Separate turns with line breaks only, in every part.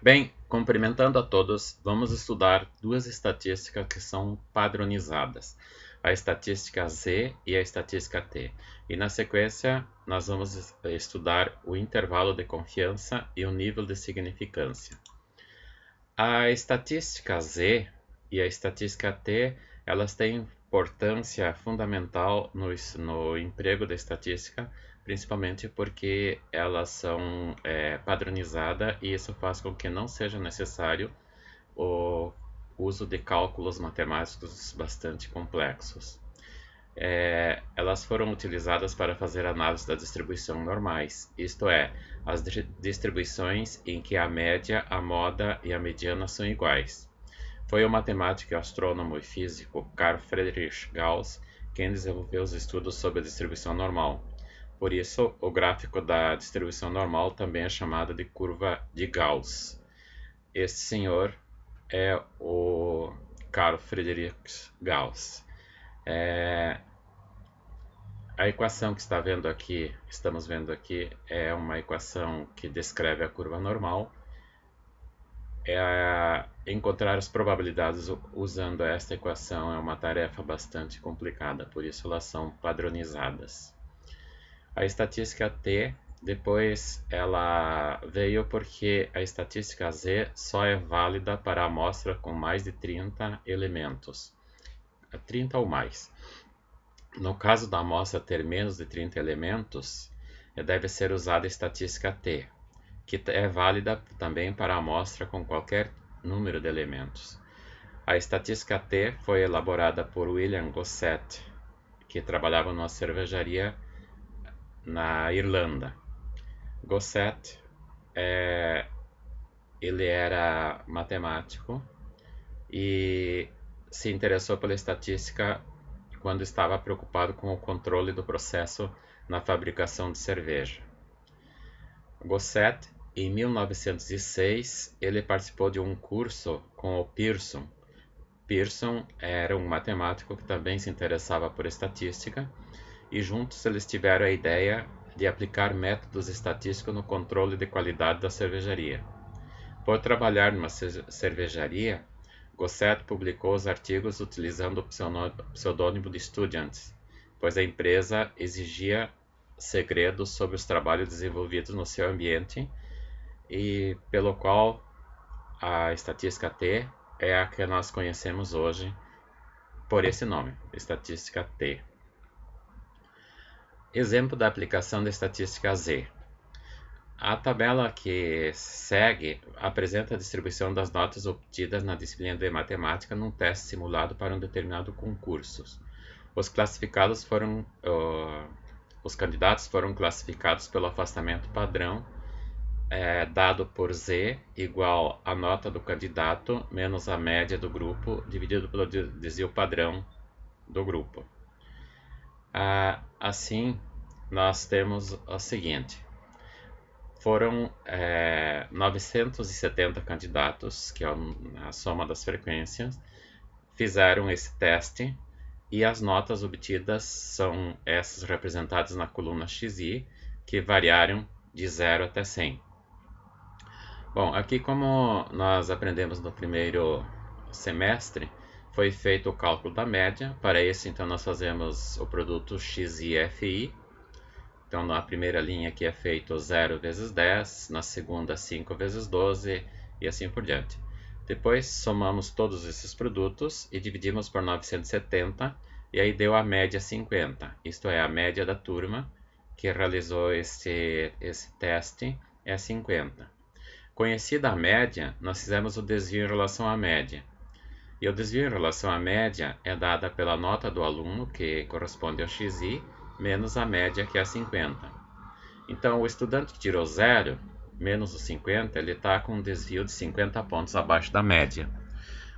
Bem, cumprimentando a todos, vamos estudar duas estatísticas que são padronizadas, a estatística Z e a estatística T. E na sequência, nós vamos estudar o intervalo de confiança e o nível de significância. A estatística Z e a estatística T, elas têm importância fundamental no emprego da estatística, principalmente porque elas são padronizadas e isso faz com que não seja necessário o uso de cálculos matemáticos bastante complexos. Elas foram utilizadas para fazer análise da distribuição normais, isto é, as distribuições em que a média, a moda e a mediana são iguais. Foi o matemático, astrônomo e físico Carl Friedrich Gauss quem desenvolveu os estudos sobre a distribuição normal. Por isso, o gráfico da distribuição normal também é chamado de curva de Gauss. Este senhor é o Carl Friedrich Gauss. A equação que estamos vendo aqui, é uma equação que descreve a curva normal. Encontrar as probabilidades usando esta equação é uma tarefa bastante complicada, por isso elas são padronizadas. A estatística T, depois ela veio porque a estatística Z só é válida para a amostra com mais de 30 elementos, 30 ou mais. No caso da amostra ter menos de 30 elementos, deve ser usada a estatística T, que é válida também para a amostra com qualquer número de elementos. A estatística T foi elaborada por William Gosset, que trabalhava numa cervejaria na Irlanda. Gosset ele era matemático e se interessou pela estatística quando estava preocupado com o controle do processo na fabricação de cerveja. Gosset, em 1906, ele participou de um curso com o Pearson. Pearson era um matemático que também se interessava por estatística e juntos eles tiveram a ideia de aplicar métodos estatísticos no controle de qualidade da cervejaria. Por trabalhar numa cervejaria, Gosset publicou os artigos utilizando o pseudônimo de Student, pois a empresa exigia segredos sobre os trabalhos desenvolvidos no seu ambiente e pelo qual a estatística T é a que nós conhecemos hoje por esse nome, estatística T. Exemplo da aplicação da estatística Z. A tabela que segue apresenta a distribuição das notas obtidas na disciplina de matemática num teste simulado para um determinado concurso. Os candidatos foram classificados pelo afastamento padrão dado por Z igual a nota do candidato menos a média do grupo dividido pelo desvio padrão do grupo. Assim, nós temos o seguinte. Foram 970 candidatos, que é a soma das frequências, fizeram esse teste e as notas obtidas são essas representadas na coluna XI, que variaram de 0 até 100. Bom, aqui como nós aprendemos no primeiro semestre, foi feito o cálculo da média. Para isso, então, nós fazemos o produto XI-FI. Então, na primeira linha aqui é feito 0 vezes 10, na segunda 5 vezes 12 e assim por diante. Depois, somamos todos esses produtos e dividimos por 970 e aí deu a média 50. Isto é, a média da turma que realizou esse teste é 50. Conhecida a média, nós fizemos o desvio em relação à média. E o desvio em relação à média é dada pela nota do aluno, que corresponde ao XI, menos a média, que é 50. Então, o estudante que tirou 0, menos os 50, ele está com um desvio de 50 pontos abaixo da média.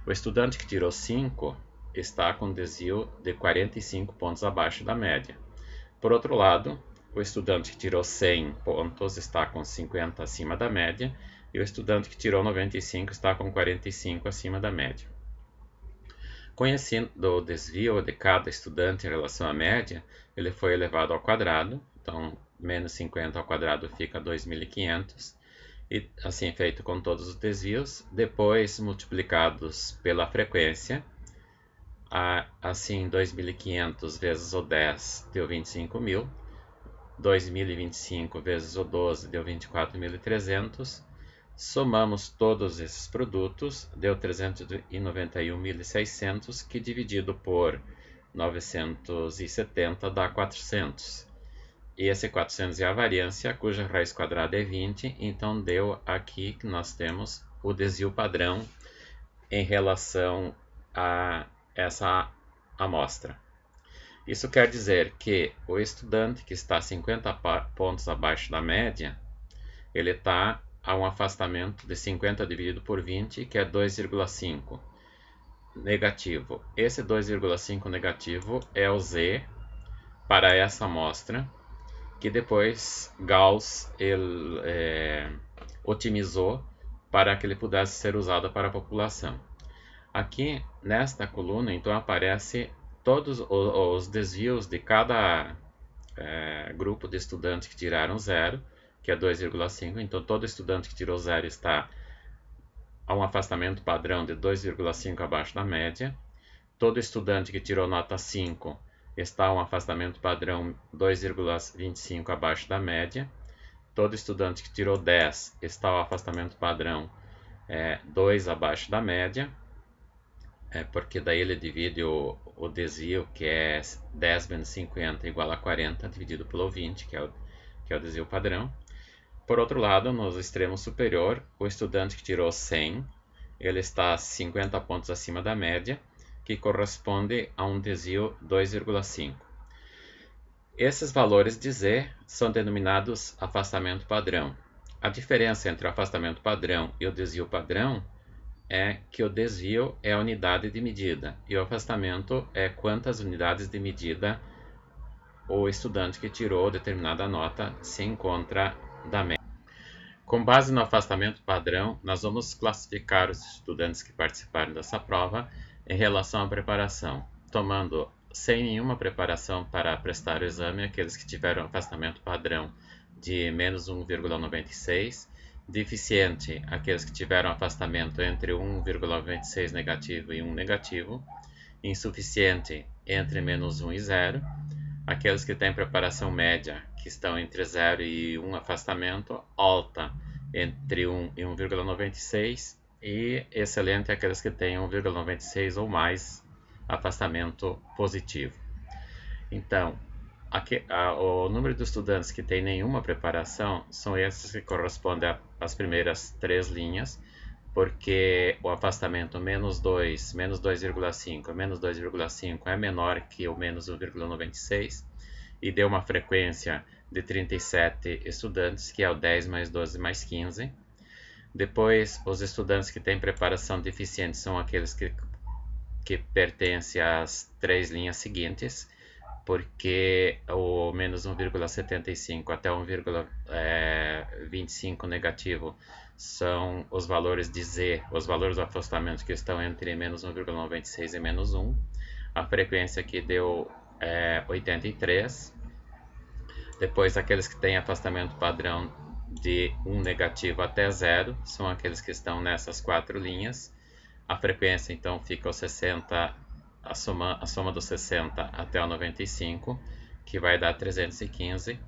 O estudante que tirou 5 está com um desvio de 45 pontos abaixo da média. Por outro lado, o estudante que tirou 100 pontos está com 50 acima da média, e o estudante que tirou 95 está com 45 acima da média. Conhecendo o desvio de cada estudante em relação à média, ele foi elevado ao quadrado, então menos 50 ao quadrado fica 2.500, e assim feito com todos os desvios, depois multiplicados pela frequência, assim 2.500 vezes o 10 deu 25.000, 2.025 vezes o 12 deu 24.300, somamos todos esses produtos, deu 391.600, que dividido por 970 dá 400. E esse 400 é a variância, cuja raiz quadrada é 20, então deu aqui que nós temos o desvio padrão em relação a essa amostra. Isso quer dizer que o estudante que está 50 pontos abaixo da média, ele está a um afastamento de 50 dividido por 20, que é 2,5 negativo. Esse 2,5 negativo é o Z para essa amostra, que depois Gauss otimizou para que ele pudesse ser usado para a população. Aqui nesta coluna então aparece todos os desvios de cada grupo de estudantes que tiraram zero, que é 2,5. Então todo estudante que tirou zero está a um afastamento padrão de 2,5 abaixo da média. Todo estudante que tirou nota 5 está a um afastamento padrão 2,25 abaixo da média. Todo estudante que tirou 10 está ao afastamento padrão 2 abaixo da média, porque daí ele divide o desvio, que é 10 menos 50 igual a 40, dividido pelo 20, que é o desvio padrão. Por outro lado, no extremo superior, o estudante que tirou 100, ele está 50 pontos acima da média, que corresponde a um desvio 2,5. Esses valores de Z são denominados afastamento padrão. A diferença entre o afastamento padrão e o desvio padrão é que o desvio é a unidade de medida e o afastamento é quantas unidades de medida o estudante que tirou determinada nota se encontra da média. Com base no afastamento padrão, nós vamos classificar os estudantes que participaram dessa prova em relação à preparação, tomando sem nenhuma preparação para prestar o exame aqueles que tiveram afastamento padrão de menos 1,96, deficiente aqueles que tiveram afastamento entre 1,96 negativo e 1 negativo, insuficiente entre menos 1 e 0, aqueles que têm preparação média, que estão entre 0 e 1 afastamento, alta entre 1 e 1,96, e excelente aqueles que têm 1,96 ou mais afastamento positivo. Então, o número de estudantes que tem nenhuma preparação são esses que correspondem às primeiras 3 linhas, porque o afastamento menos 2, menos 2,5, menos 2,5 é menor que o menos 1,96 e deu uma frequência de 37 estudantes, que é o 10 mais 12 mais 15. Depois, os estudantes que têm preparação deficiente são aqueles que pertencem às 3 linhas seguintes, porque o menos 1,75 até 1,25 negativo são os valores de Z, os valores do afastamento que estão entre menos 1,96 e menos 1. A frequência aqui deu 83. Depois, aqueles que têm afastamento padrão de 1 negativo até 0 são aqueles que estão nessas 4 linhas. A frequência então fica o 60, a soma dos 60 até o 95, que vai dar 315.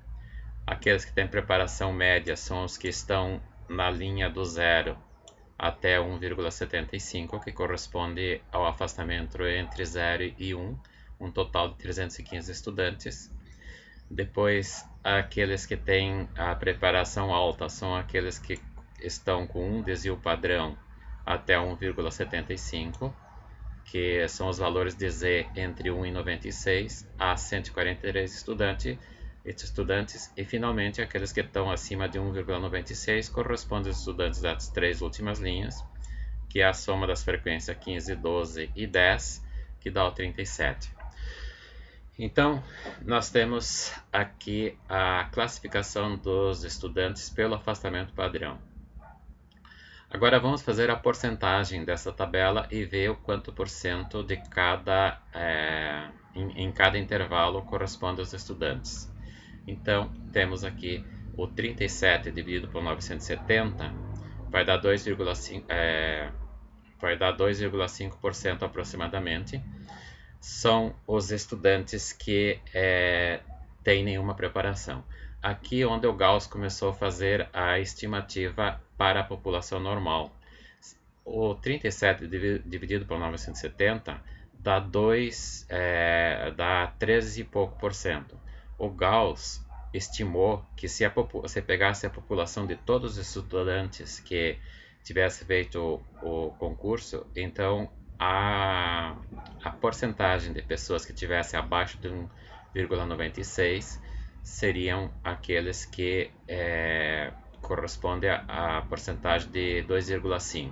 Aqueles que têm preparação média são os que estão na linha do 0 até 1,75, que corresponde ao afastamento entre 0 e 1, um total de 315 estudantes. Depois, aqueles que têm a preparação alta são aqueles que estão com um desvio padrão até 1,75, que são os valores de Z entre 1 e 96, a 143 estudantes, e finalmente aqueles que estão acima de 1,96 correspondem aos estudantes das 3 últimas linhas, que é a soma das frequências 15, 12 e 10, que dá o 37. Então, nós temos aqui a classificação dos estudantes pelo afastamento padrão. Agora vamos fazer a porcentagem dessa tabela e ver o quanto por cento de em cada intervalo corresponde aos estudantes. Então, temos aqui o 37 dividido por 970 vai dar 2,5% aproximadamente. São os estudantes que têm nenhuma preparação. Aqui onde o Gauss começou a fazer a estimativa para a população normal. O 37 dividido por 970 dá 13 e pouco por cento. O Gauss estimou que se pegasse a população de todos os estudantes que tivesse feito o concurso, então a porcentagem de pessoas que tivesse abaixo de 1,96 seriam aqueles que correspondem à porcentagem de 2,5.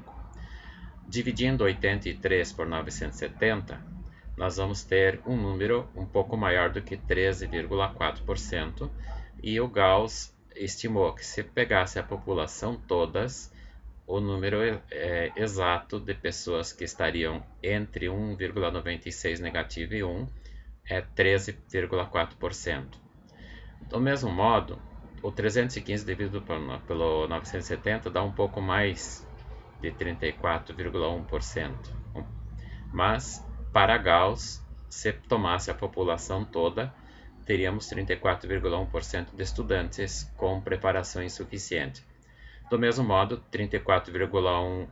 Dividindo 83 por 970, nós vamos ter um número um pouco maior do que 13,4%, e o Gauss estimou que se pegasse a população todas, o número exato de pessoas que estariam entre 1,96 negativo e 1 é 13,4%. Do mesmo modo, o 315 dividido pelo 970 dá um pouco mais de 34,1%. Mas, para Gauss, se tomasse a população toda, teríamos 34,1% de estudantes com preparação insuficiente. Do mesmo modo, 34,1%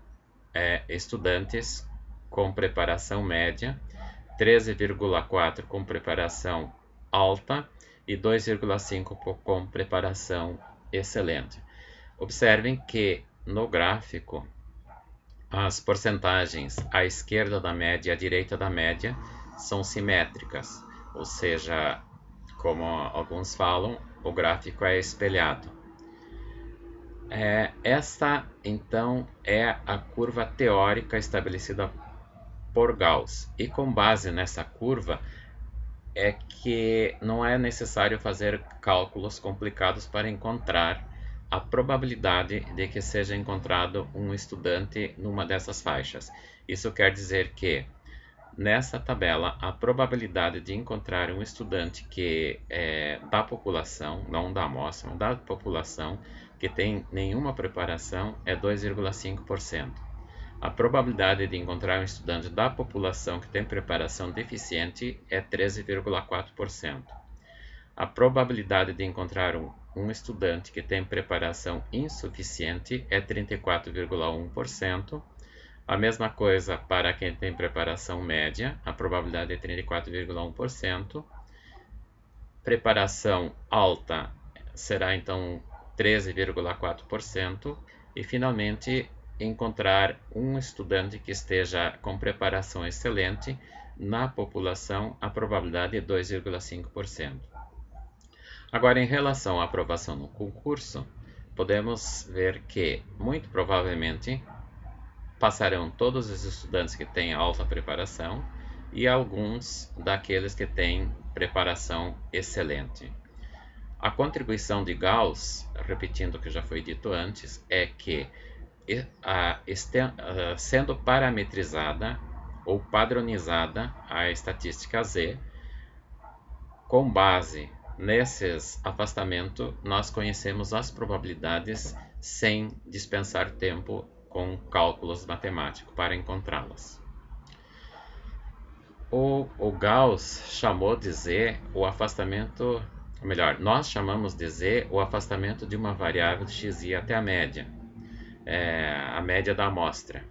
estudantes com preparação média, 13,4% com preparação alta e 2,5% com preparação excelente. Observem que no gráfico as porcentagens à esquerda da média e à direita da média são simétricas, ou seja, como alguns falam, o gráfico é espelhado. Esta, então, é a curva teórica estabelecida por Gauss. E com base nessa curva é que não é necessário fazer cálculos complicados para encontrar a probabilidade de que seja encontrado um estudante numa dessas faixas. Isso quer dizer que, nessa tabela, a probabilidade de encontrar um estudante que da população, não da amostra, mas da população, que tem nenhuma preparação é 2,5%. A probabilidade de encontrar um estudante da população que tem preparação deficiente é 13,4%. A probabilidade de encontrar um estudante que tem preparação insuficiente é 34,1%. A mesma coisa para quem tem preparação média, a probabilidade é 34,1%. Preparação alta será então 13,4%. E finalmente, encontrar um estudante que esteja com preparação excelente na população, a probabilidade é 2,5%. Agora, em relação à aprovação no concurso, podemos ver que, muito provavelmente, passarão todos os estudantes que têm alta preparação e alguns daqueles que têm preparação excelente. A contribuição de Gauss, repetindo o que já foi dito antes, é que, sendo parametrizada ou padronizada a estatística Z, com base nesses afastamentos, nós conhecemos as probabilidades sem dispensar tempo com cálculos matemáticos para encontrá-las. O Gauss chamou de Z o afastamento, ou melhor, nós chamamos de Z o afastamento de uma variável de xi até a média da amostra,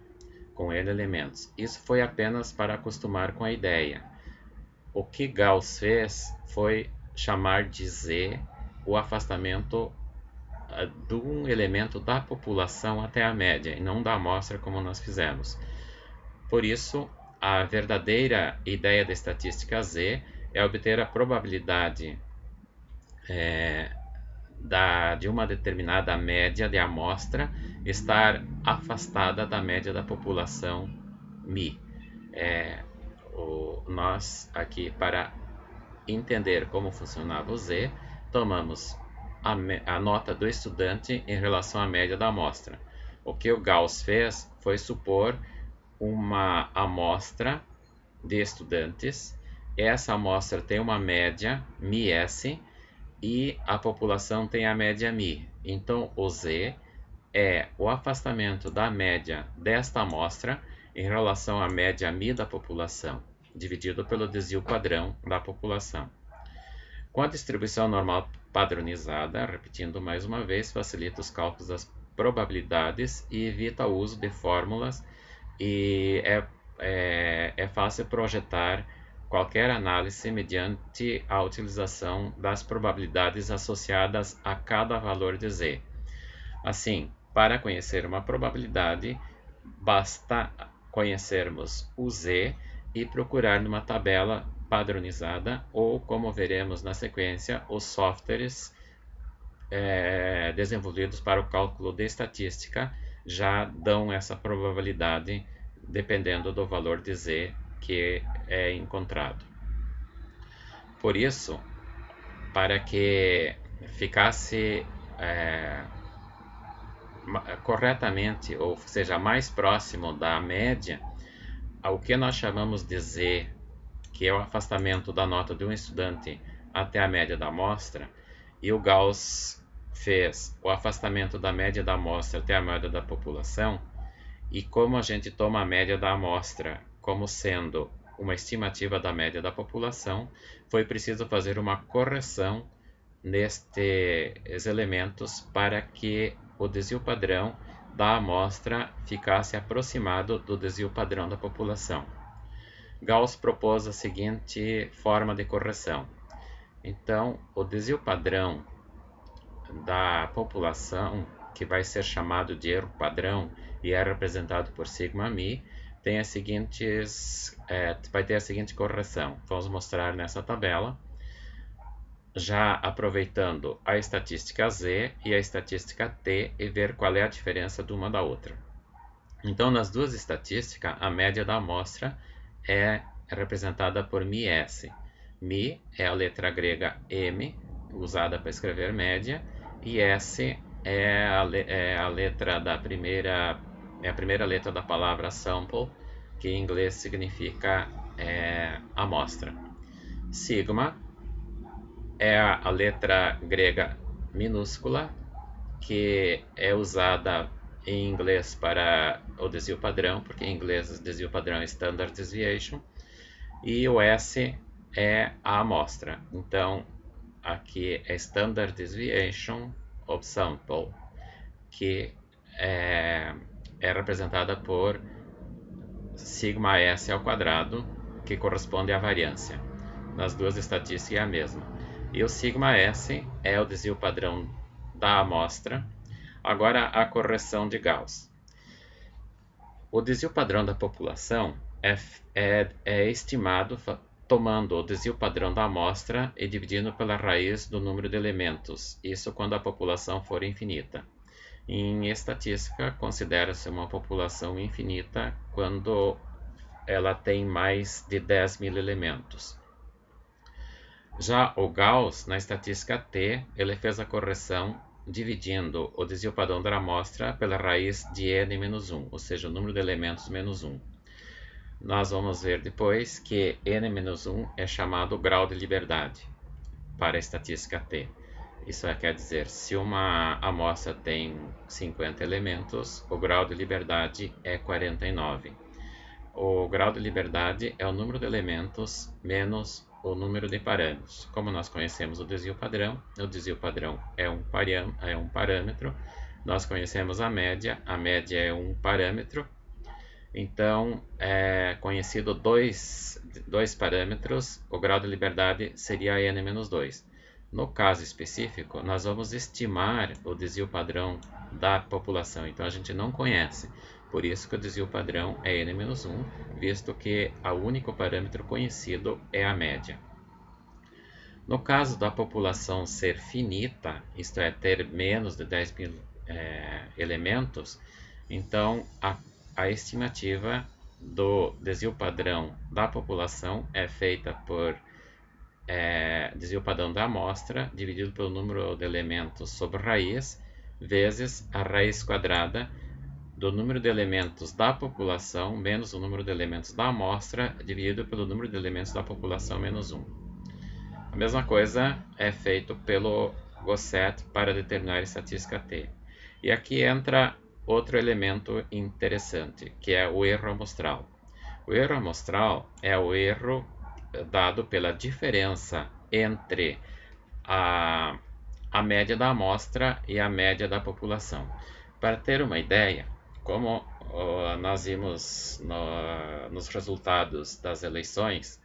com N elementos. Isso foi apenas para acostumar com a ideia. O que Gauss fez foi chamar de Z o afastamento de um elemento da população até a média, e não da amostra como nós fizemos. Por isso, a verdadeira ideia da estatística Z é obter a probabilidade de uma determinada média de amostra estar afastada da média da população μ. Nós aqui, para entender como funcionava o Z, tomamos a nota do estudante em relação à média da amostra. O que o Gauss fez foi supor uma amostra de estudantes. Essa amostra tem uma média μs e a população tem a média μ. Então, o z é o afastamento da média desta amostra em relação à média μ da população, dividido pelo desvio padrão da população. Com a distribuição normal padronizada, repetindo mais uma vez, facilita os cálculos das probabilidades e evita o uso de fórmulas, e é fácil projetar qualquer análise mediante a utilização das probabilidades associadas a cada valor de z. Assim, para conhecer uma probabilidade, basta conhecermos o z e procurar numa tabela padronizada ou, como veremos na sequência, os softwares desenvolvidos para o cálculo de estatística já dão essa probabilidade dependendo do valor de z que é encontrado. Por isso, para que ficasse corretamente, ou seja, mais próximo da média, o que nós chamamos de z, que é o afastamento da nota de um estudante até a média da amostra, e o Gauss fez o afastamento da média da amostra até a média da população, e como a gente toma a média da amostra como sendo uma estimativa da média da população, foi preciso fazer uma correção nestes elementos para que o desvio padrão da amostra ficasse aproximado do desvio padrão da população. Gauss propôs a seguinte forma de correção. Então, o desvio padrão da população, que vai ser chamado de erro padrão e é representado por σμ, tem vai ter a seguinte correção. Vamos mostrar nessa tabela, já aproveitando a estatística z e a estatística t e ver qual é a diferença de uma da outra. Então, nas duas estatísticas, a média da amostra é representada por μs. μ é a letra grega m, usada para escrever média, e s é a letra da primeira letra da palavra sample, que em inglês significa amostra. Sigma é a letra grega minúscula, que é usada em inglês para o desvio padrão, porque em inglês o desvio padrão é Standard Deviation, e o S é a amostra. Então, aqui é Standard Deviation of Sample, que é representada por sigma S ao quadrado, que corresponde à variância. Nas duas estatísticas é a mesma. E o sigma S é o desvio padrão da amostra. Agora, a correção de Gauss. O desvio padrão da população é estimado tomando o desvio padrão da amostra e dividindo pela raiz do número de elementos, isso quando a população for infinita. Em estatística, considera-se uma população infinita quando ela tem mais de 10.000 elementos. Já o Gauss, na estatística t, ele fez a correção dividindo o desvio padrão da amostra pela raiz de n-1, ou seja, o número de elementos menos 1. Nós vamos ver depois que n-1 é chamado grau de liberdade para a estatística t. Isso quer dizer, se uma amostra tem 50 elementos, o grau de liberdade é 49. O grau de liberdade é o número de elementos menos o número de parâmetros. Como nós conhecemos o desvio padrão é um parâmetro, nós conhecemos a média é um parâmetro, então, conhecido dois parâmetros, o grau de liberdade seria n-2. No caso específico, nós vamos estimar o desvio padrão da população, então a gente não conhece. Por isso que o desvio padrão é n-1, visto que o único parâmetro conhecido é a média. No caso da população ser finita, isto é, ter menos de 10.000 elementos, então a estimativa do desvio padrão da população é feita por desvio padrão da amostra dividido pelo número de elementos sobre raiz, vezes a raiz quadrada do número de elementos da população menos o número de elementos da amostra dividido pelo número de elementos da população menos 1. A mesma coisa é feito pelo Gosset para determinar a estatística T. E aqui entra outro elemento interessante, que é o erro amostral. O erro amostral é o erro dado pela diferença entre a média da amostra e a média da população. Para ter uma ideia, como nós vimos nos resultados das eleições,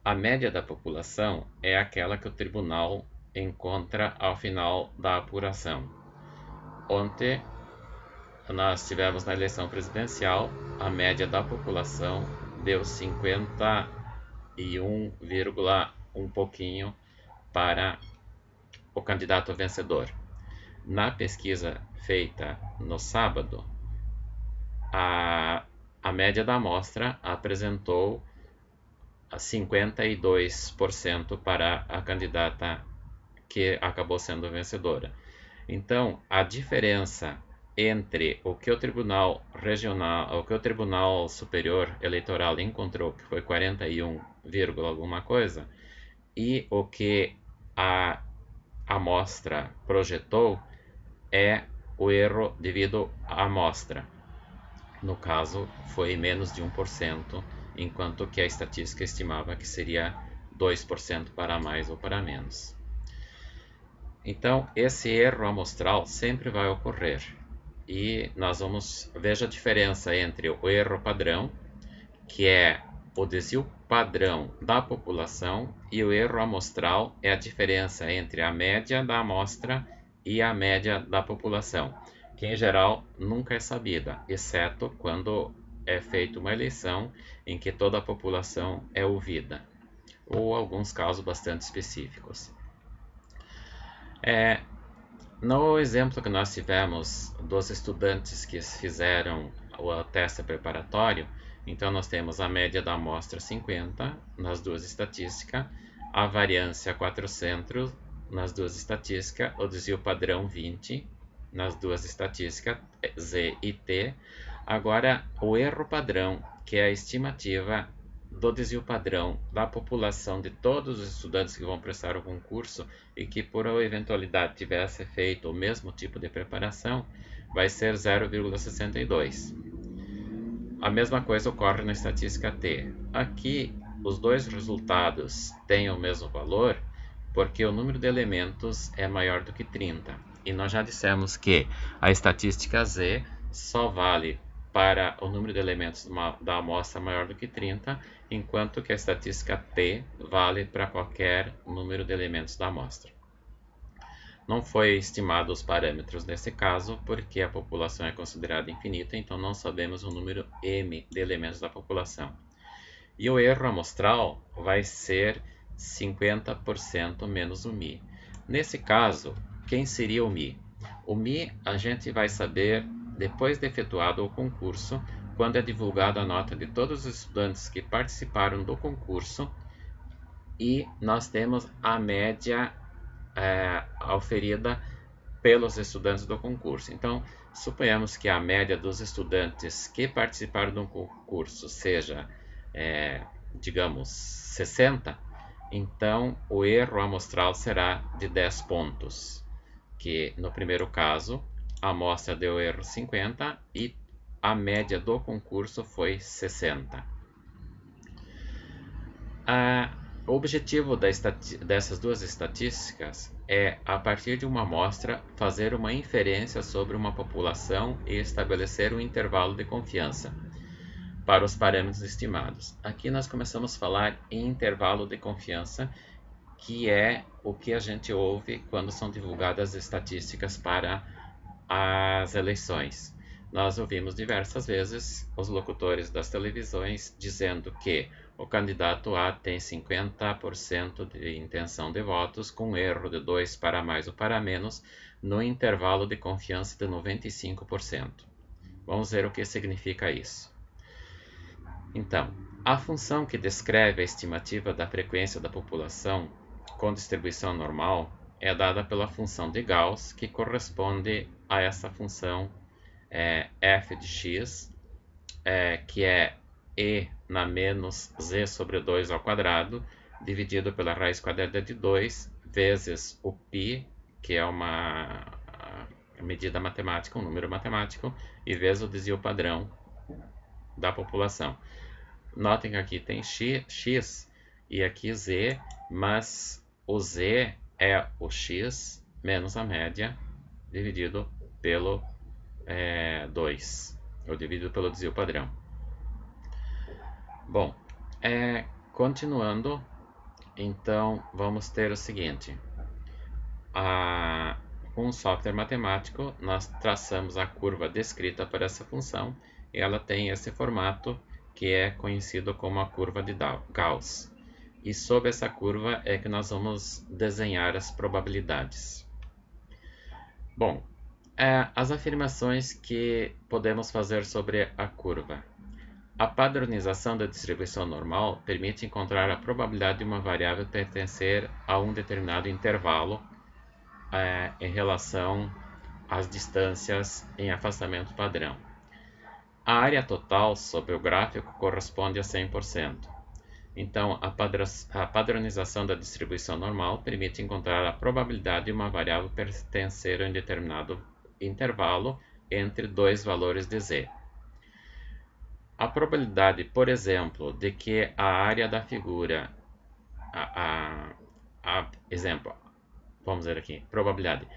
a média da população é aquela que o tribunal encontra ao final da apuração. Ontem, nós tivemos na eleição presidencial, a média da população deu 51, um pouquinho para o candidato vencedor. Na pesquisa feita no sábado, a média da amostra apresentou 52% para a candidata que acabou sendo vencedora. Então, a diferença entre o que o Tribunal Regional, o que o Tribunal Superior Eleitoral encontrou, que foi 41, alguma coisa, e o que a amostra projetou é o erro devido à amostra. No caso, foi menos de 1%, enquanto que a estatística estimava que seria 2% para mais ou para menos. Então, esse erro amostral sempre vai ocorrer. E nós vamos ver a diferença entre o erro padrão, que é o desvio padrão da população, e o erro amostral é a diferença entre a média da amostra e a média da população, que em geral nunca é sabida, exceto quando é feita uma eleição em que toda a população é ouvida, ou alguns casos bastante específicos. No exemplo que nós tivemos dos estudantes que fizeram o teste preparatório, então nós temos a média da amostra 50 nas duas estatísticas, a variância 400 nas duas estatísticas, o desvio padrão 20 nas duas estatísticas, Z e T. Agora, o erro padrão, que é a estimativa do desvio padrão da população de todos os estudantes que vão prestar o concurso e que por eventualidade tivesse feito o mesmo tipo de preparação, vai ser 0,62. A mesma coisa ocorre na estatística T. Aqui, os dois resultados têm o mesmo valor porque o número de elementos é maior do que 30. E nós já dissemos que a estatística Z só vale para o número de elementos da amostra maior do que 30, enquanto que a estatística T vale para qualquer número de elementos da amostra. Não foi estimado os parâmetros nesse caso, porque a população é considerada infinita, então não sabemos o número M de elementos da população. E o erro amostral vai ser 50% menos o μ. Nesse caso, quem seria o μ? O μ a gente vai saber depois de efetuado o concurso, quando é divulgada a nota de todos os estudantes que participaram do concurso e nós temos a média oferida pelos estudantes do concurso. Então, suponhamos que a média dos estudantes que participaram do concurso seja, digamos, 60, então o erro amostral será de 10 pontos, que no primeiro caso a amostra deu erro 50 e a média do concurso foi 60. O objetivo dessas duas estatísticas é, a partir de uma amostra, fazer uma inferência sobre uma população e estabelecer um intervalo de confiança para os parâmetros estimados. Aqui nós começamos a falar em intervalo de confiança, que é o que a gente ouve quando são divulgadas estatísticas para as eleições. Nós ouvimos diversas vezes os locutores das televisões dizendo que o candidato A tem 50% de intenção de votos, com erro de 2 para mais ou para menos, no intervalo de confiança de 95%. Vamos ver o que significa isso. Então, a função que descreve a estimativa da frequência da população com distribuição normal é dada pela função de Gauss, que corresponde a essa função f de x, que é e na menos z sobre 2 ao quadrado, dividido pela raiz quadrada de 2, vezes o π, que é uma medida matemática, um número matemático, e vezes o desvio padrão da população. Notem que aqui tem x e aqui z, mas o z é o x menos a média dividido pelo 2, ou dividido pelo desvio padrão. Bom, continuando, então vamos ter o seguinte. Com o software matemático, nós traçamos a curva descrita para essa função e ela tem esse formato que é conhecido como a curva de Gauss. E sob essa curva é que nós vamos desenhar as probabilidades. Bom, as afirmações que podemos fazer sobre a curva. A padronização da distribuição normal permite encontrar a probabilidade de uma variável pertencer a um determinado intervalo em relação às distâncias em afastamento padrão. A área total sobre o gráfico corresponde a 100%. Então, a padronização da distribuição normal permite encontrar a probabilidade de uma variável pertencer a um determinado intervalo entre dois valores de z. A probabilidade, por exemplo, de que a área da figura, vamos ver aqui, probabilidade.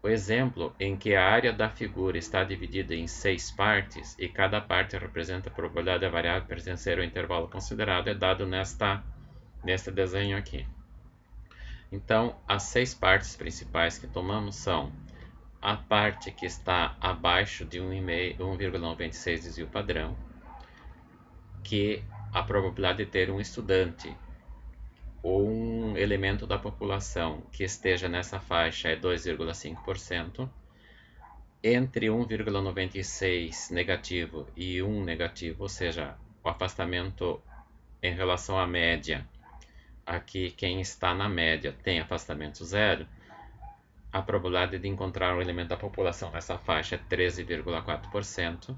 O exemplo em que a área da figura está dividida em 6 partes e cada parte representa a probabilidade da variável pertencer ao intervalo considerado é dado neste desenho aqui. Então, as 6 partes principais que tomamos são a parte que está abaixo de 1,96 desvio padrão, que a probabilidade de ter um estudante ou um elemento da população que esteja nessa faixa é 2,5%. Entre 1,96 negativo e 1 negativo, ou seja, o afastamento em relação à média, aqui quem está na média tem afastamento zero, a probabilidade de encontrar um elemento da população nessa faixa é 13,4%.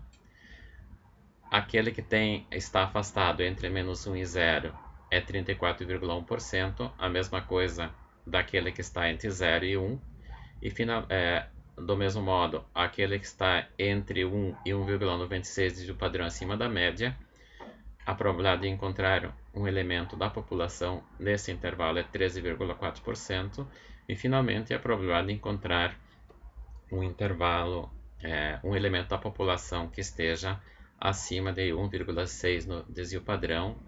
Aquele que está afastado entre menos 1 e 0 é 34,1%, a mesma coisa daquele que está entre 0 e 1, e do mesmo modo, aquele que está entre 1 e 1,96 de padrão acima da média, a probabilidade de encontrar um elemento da população nesse intervalo é 13,4%, e finalmente a probabilidade de encontrar um elemento da população que esteja acima de 1,6 no desvio padrão,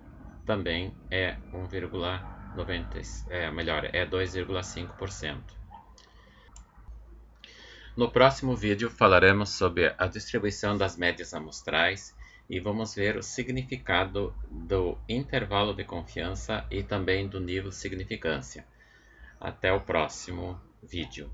também é 2,5%. No próximo vídeo falaremos sobre a distribuição das médias amostrais e vamos ver o significado do intervalo de confiança e também do nível de significância. Até o próximo vídeo.